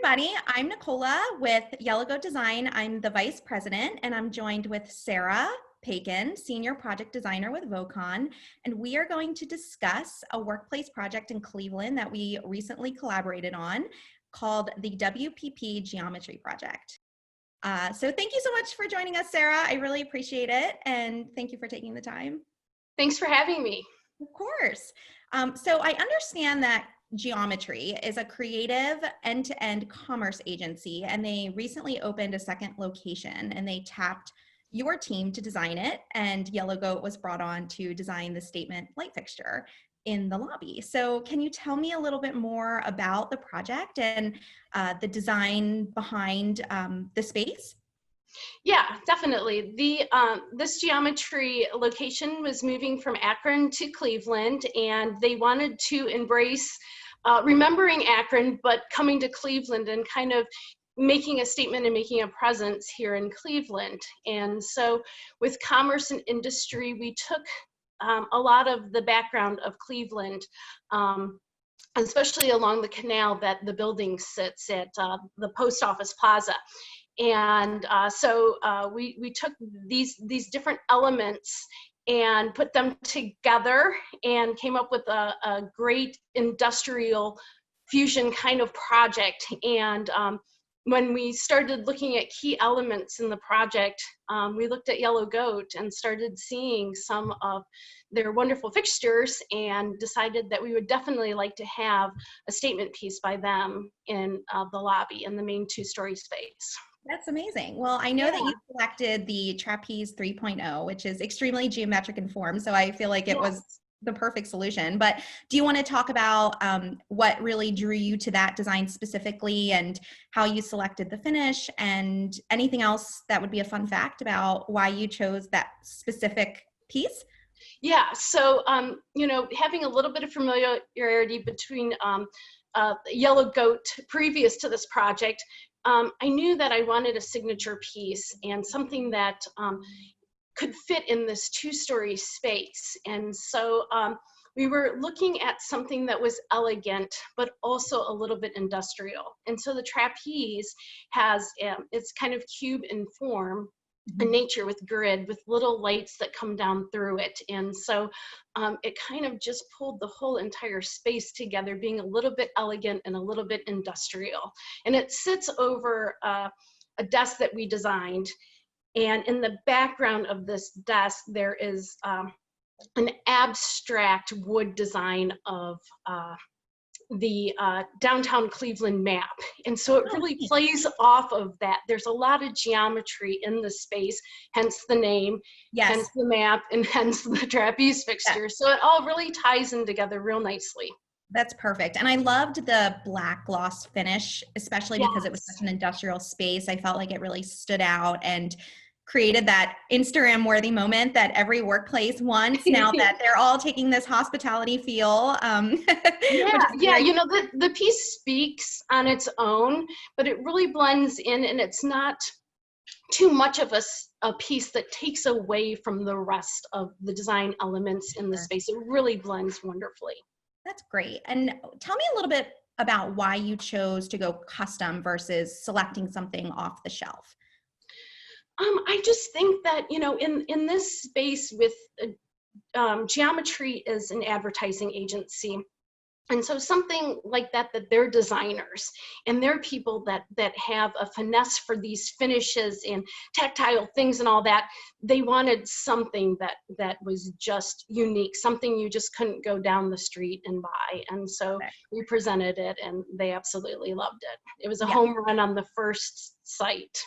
everybody. I'm Nicola with Yellow Goat Design. I'm the Vice President, and I'm joined with Sarah Pakan, Senior Project Designer with Vocon, and we are going to discuss a workplace project in Cleveland that we recently collaborated on called the WPP Geometry project. So thank you so much for joining us, Sarah. I really appreciate it, and thank you for taking the time. Thanks for having me. Of course. So I understand that Geometry is a creative end-to-end commerce agency, and they recently opened a second location, and they tapped your team to design it, and Yellow Goat was brought on to design the statement light fixture in the lobby. So can you tell me a little bit more about the project and the design behind the space? Yeah, definitely. This Geometry location was moving from Akron to Cleveland, and they wanted to embrace remembering Akron, but coming to Cleveland and kind of making a statement and making a presence here in Cleveland. And so with commerce and industry, we took a lot of the background of Cleveland, especially along the canal that the building sits at, the post office plaza. And so we took these different elements and put them together and came up with a great industrial fusion kind of project. And when we started looking at key elements in the project, we looked at Yellow Goat and started seeing some of their wonderful fixtures and decided that we would definitely like to have a statement piece by them in the lobby in the main two-story space. That's amazing. Well, I know that you selected the Trapeze 3.0, which is extremely geometric in form, so I feel like it was the perfect solution. But do you want to talk about what really drew you to that design specifically and how you selected the finish and anything else that would be a fun fact about why you chose that specific piece? Yeah, so, you know, having a little bit of familiarity between Yellow Goat previous to this project, I knew that I wanted a signature piece and something that could fit in this two-story space. And so we were looking at something that was elegant, but also a little bit industrial. And so the trapeze has, it's kind of cube in form, in nature with grid, with little lights that come down through it. And so it kind of just pulled the whole entire space together, being a little bit elegant and a little bit industrial. And it sits over a desk that we designed. And in the background of this desk, there is an abstract wood design of the downtown Cleveland map. And so it really plays off of that. There's a lot of geometry in the space, hence the name, hence the map, and hence the trapeze fixture. So it all really ties in together real nicely. That's perfect. And I loved the black gloss finish, especially because it was such an industrial space. I felt like it really stood out and created that Instagram worthy moment that every workplace wants now that they're all taking this hospitality feel. Yeah, you know, the piece speaks on its own, but it really blends in, and it's not too much of a piece that takes away from the rest of the design elements in the space. It really blends wonderfully. That's great. And tell me a little bit about why you chose to go custom versus selecting something off the shelf. I just think that, you know, in this space with Geometry is an advertising agency. And so something like that they're designers and they're people that have a finesse for these finishes and tactile things and all that. They wanted something that was just unique, something you just couldn't go down the street and buy. And so we presented it and they absolutely loved it. It was a home run on the first site.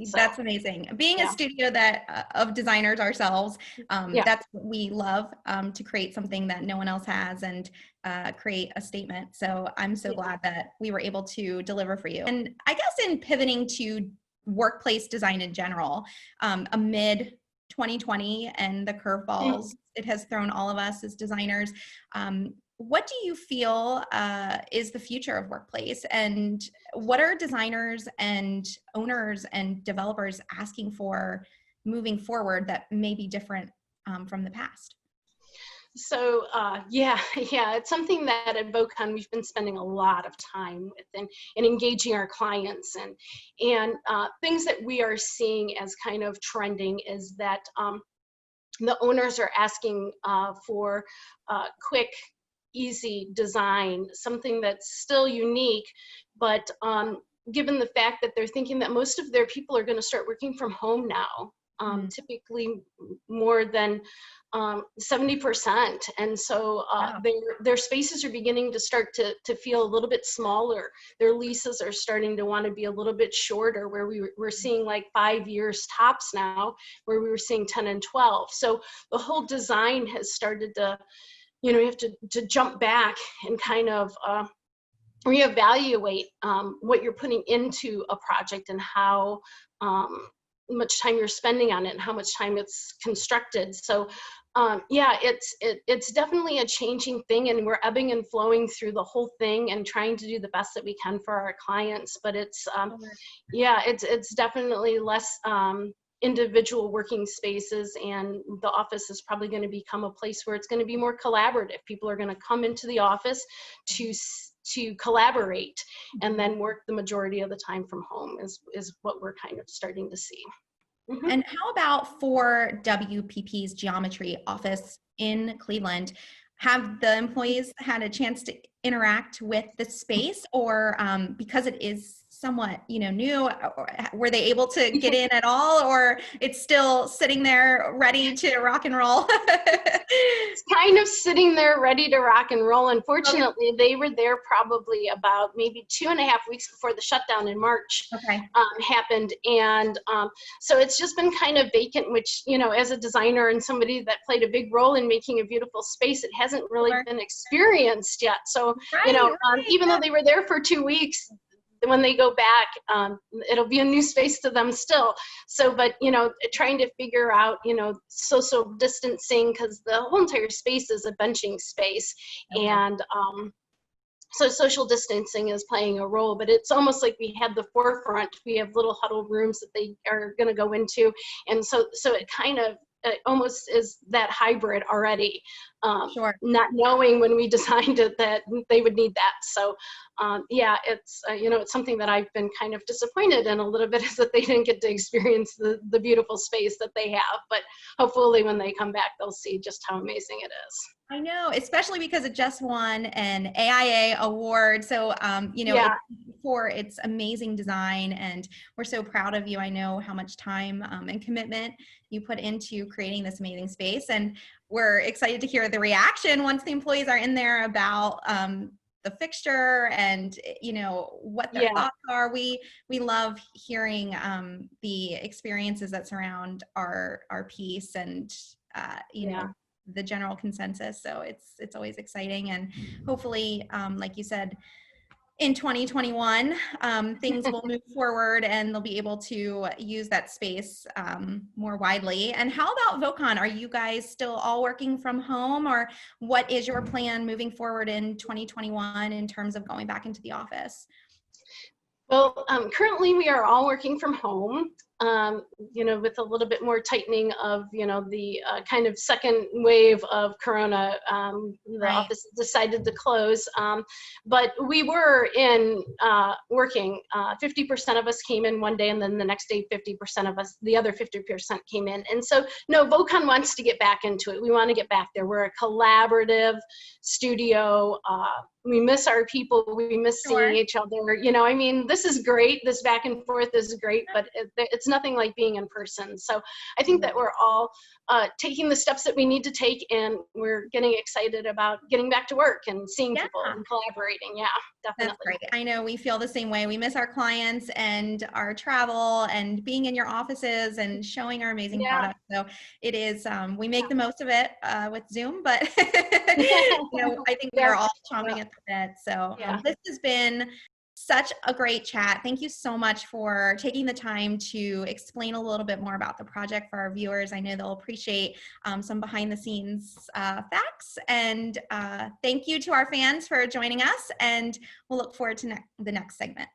So, that's amazing. Being a studio that of designers ourselves, that's what we love, to create something that no one else has and create a statement. So I'm so glad that we were able to deliver for you. And I guess in pivoting to workplace design in general, amid 2020 and the curveballs it has thrown all of us as designers, what do you feel is the future of workplace, and what are designers and owners and developers asking for moving forward that may be different from the past? So yeah, it's something that at Vocon we've been spending a lot of time with, and engaging our clients, and things that we are seeing as kind of trending is that the owners are asking for quick, easy design, something that's still unique, but given the fact that they're thinking that most of their people are going to start working from home now, typically more than 70%, and so Wow. their spaces are beginning to start to feel a little bit smaller. Their leases are starting to want to be a little bit shorter, where we're seeing like 5 years tops now, where we were seeing 10 and 12. So the whole design has started to, you have to jump back and kind of reevaluate what you're putting into a project, and how much time you're spending on it, and how much time it's constructed. So yeah, it's definitely a changing thing, and we're ebbing and flowing through the whole thing and trying to do the best that we can for our clients. But it's yeah, it's definitely less individual working spaces, and the office is probably going to become a place where it's going to be more collaborative. People are going to come into the office to collaborate, and then work the majority of the time from home is what we're kind of starting to see. And how about for WPP's Geometry office in Cleveland? Have the employees had a chance to interact with the space, or because it is somewhat, new, were they able to get in at all, or it's still sitting there ready to rock and roll? It's kind of sitting there ready to rock and roll. Unfortunately, they were there probably about maybe 2.5 weeks before the shutdown in March happened. And so it's just been kind of vacant, which, as a designer and somebody that played a big role in making a beautiful space, it hasn't really been experienced yet. So, even though they were there for 2 weeks, when they go back, it'll be a new space to them still. So, but, trying to figure out, social distancing, because the whole entire space is a benching space. And so social distancing is playing a role, but it's almost like we had the forefront. We have little huddle rooms that they are going to go into. And so it kind of, it almost is that hybrid already, not knowing when we designed it that they would need that. So yeah, it's it's something that I've been kind of disappointed in a little bit, is that they didn't get to experience the beautiful space that they have. But hopefully when they come back, they'll see just how amazing it is. I know, especially because it just won an AIA award. So, for its amazing design, and we're so proud of you. I know how much time and commitment you put into creating this amazing space, and we're excited to hear the reaction once the employees are in there about the fixture and what their thoughts are. We love hearing the experiences that surround our piece, and the general consensus. So it's always exciting, and hopefully, like you said, in 2021, things will move forward, and they'll be able to use that space more widely. And how about Vocon? Are you guys still all working from home, or what is your plan moving forward in 2021 in terms of going back into the office? Well, currently we are all working from home. With a little bit more tightening of, the kind of second wave of Corona, the office decided to close. But we were working. 50% of us came in one day, and then the next day, 50% of us, the other 50% came in. And so, no, Vocon wants to get back into it. We want to get back there. We're a collaborative studio. We miss our people. We miss seeing each other. This is great. This back and forth is great, but it's nothing like being in person. So I think that we're all taking the steps that we need to take, and we're getting excited about getting back to work and seeing people and collaborating. Yeah, definitely. That's great. I know we feel the same way. We miss our clients and our travel and being in your offices and showing our amazing products. So it is, we make the most of it with Zoom, but I think we're all chomping at the bit. So this has been such a great chat. Thank you so much for taking the time to explain a little bit more about the project for our viewers. I know they'll appreciate some behind the scenes facts. And thank you to our fans for joining us, and we'll look forward to the next segment.